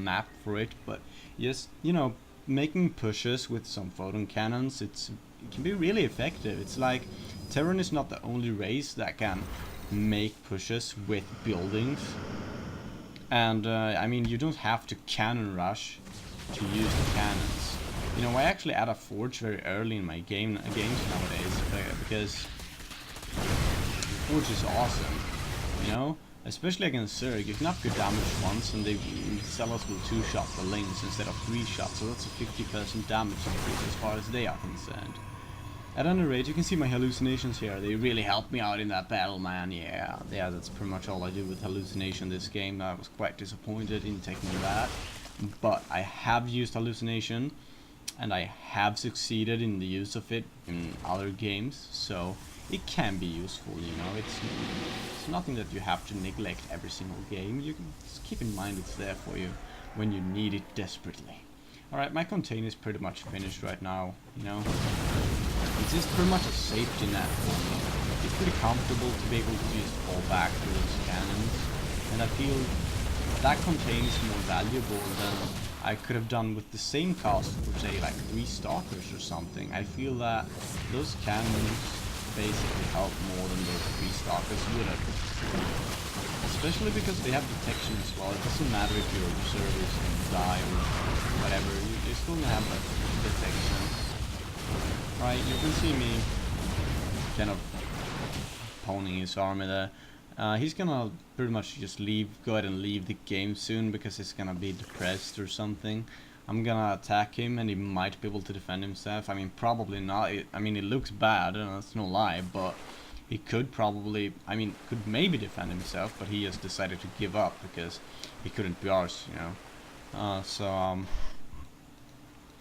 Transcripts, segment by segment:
map for it, but just, you know, making pushes with some photon cannons, it can be really effective. It's like Terran is not the only race that can make pushes with buildings, and I mean, you don't have to cannon rush to use the cannons. You know, I actually add a forge very early in my games nowadays, because forge is awesome, you know? Especially against Zerg, you can up your damage once and the sellers will 2-shot the lanes instead of 3-shots, so that's a 50% damage increase as far as they are concerned. At any rate, you can see my hallucinations here. They really helped me out in that battle, man. Yeah, that's pretty much all I do with hallucination this game. I was quite disappointed in taking that, but I have used hallucination, and I have succeeded in the use of it in other games, so it can be useful, you know. It's nothing that you have to neglect every single game. You can just keep in mind it's there for you when you need it desperately. Alright, my contain is pretty much finished right now, you know. It's just pretty much a safety net for me. It's pretty comfortable to be able to just fall back to those cannons, and I feel that contain is more valuable than I could have done with the same cost for, say, like 3 stalkers or something. I feel that those cannons basically help more than those 3 stalkers would have. Especially because they have detection as well. It doesn't matter if your observers can die or whatever, you still have that detection. Right, you can see me kind of poning his army there. He's gonna pretty much just go ahead and leave the game soon because he's gonna be depressed or something. I'm gonna attack him and he might be able to defend himself. I mean, probably not. I mean, it looks bad, that's no lie, but he could probably, I mean, could maybe defend himself, but he just decided to give up because he couldn't be ours, you know.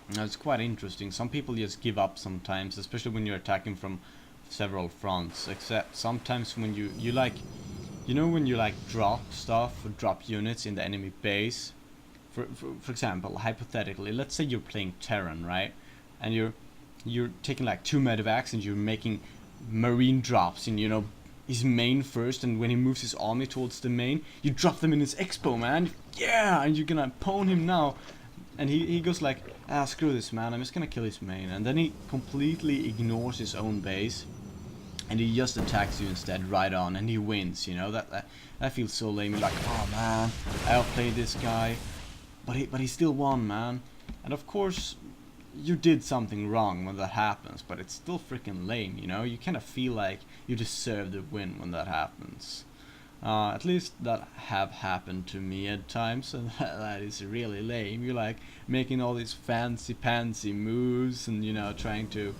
It's quite interesting. Some people just give up sometimes, especially when you're attacking from several fronts, except sometimes when you like, you know, when you like drop stuff or drop units in the enemy base. For example, hypothetically, let's say you're playing Terran, right? And you're taking like 2 medevacs and you're making marine drops in, you know, his main first, and when he moves his army towards the main, you drop them in his expo, man. Yeah, and you're gonna pwn him now. And he goes like, ah, screw this, man, I'm just gonna kill his main. And then he completely ignores his own base, and he just attacks you instead right on, and he wins, you know. That feels so lame. You're like, oh man, I outplayed this guy, but he still won, man. And of course, you did something wrong when that happens, but it's still freaking lame, you know. You kind of feel like you deserve the win when that happens. At least that have happened to me at times, and that is really lame. You're like making all these fancy moves and, you know, trying to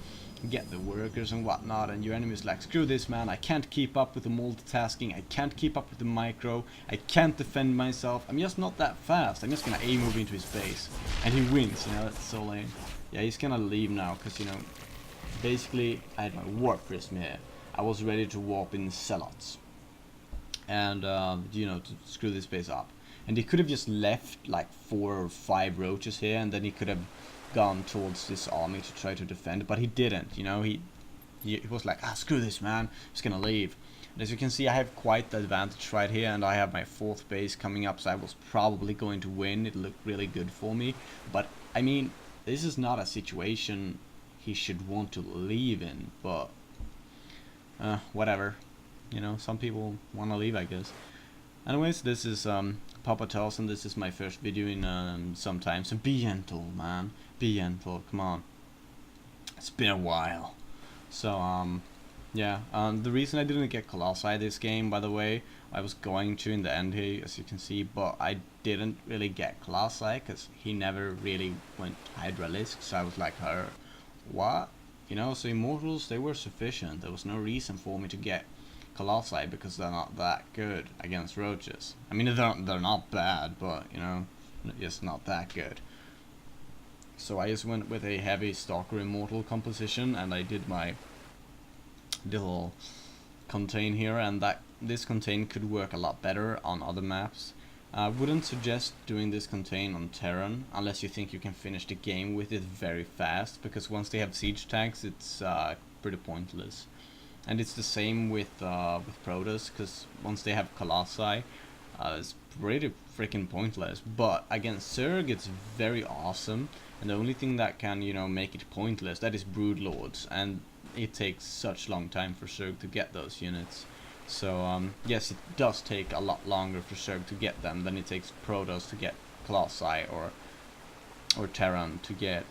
get the workers and whatnot, and your enemy's like, screw this, man, I can't keep up with the multitasking, I can't keep up with the micro, I can't defend myself, I'm just not that fast, I'm just gonna A-move into his base. And he wins, you know. That's so lame. Yeah, he's gonna leave now, because, you know, basically I had my warp prism here. I was ready to warp in Zealots and you know, to screw this base up, and he could have just left like 4 or 5 roaches here, and then he could have gone towards this army to try to defend, but he didn't, you know. He was like, ah, screw this, man, I'm just gonna leave. And as you can see, I have quite the advantage right here, and I have my 4th base coming up, so I was probably going to win. It looked really good for me, but I mean, this is not a situation he should want to leave in, but whatever. You know, some people want to leave, I guess. Anyways, this is PapaToss, and this is my first video in some time. So be gentle, man. Be gentle. Come on. It's been a while. So yeah. The reason I didn't get Colossi this game, by the way, I was going to in the end here, as you can see, but I didn't really get Colossi because he never really went Hydralisk. So I was like, what? You know. So Immortals, they were sufficient. There was no reason for me to get Colossi because they're not that good against roaches. I mean, they're not bad, but, you know, just not that good. So I just went with a heavy Stalker Immortal composition, and I did my little contain here, and this contain could work a lot better on other maps. I wouldn't suggest doing this contain on Terran unless you think you can finish the game with it very fast, because once they have siege tanks, it's pretty pointless. And it's the same with Protoss, because once they have Colossi, it's pretty freaking pointless. But against Zerg, it's very awesome. And the only thing that can, you know, make it pointless, that is Broodlords. And it takes such long time for Zerg to get those units. So, yes, it does take a lot longer for Zerg to get them than it takes Protoss to get Colossi or Terran to get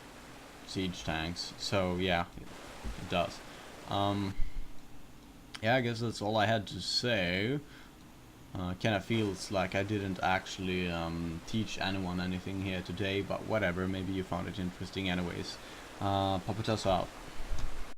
siege tanks. So, yeah, it does. Yeah, I guess that's all I had to say. Kinda feels like I didn't actually teach anyone anything here today, but whatever, maybe you found it interesting anyways. PapaToss out.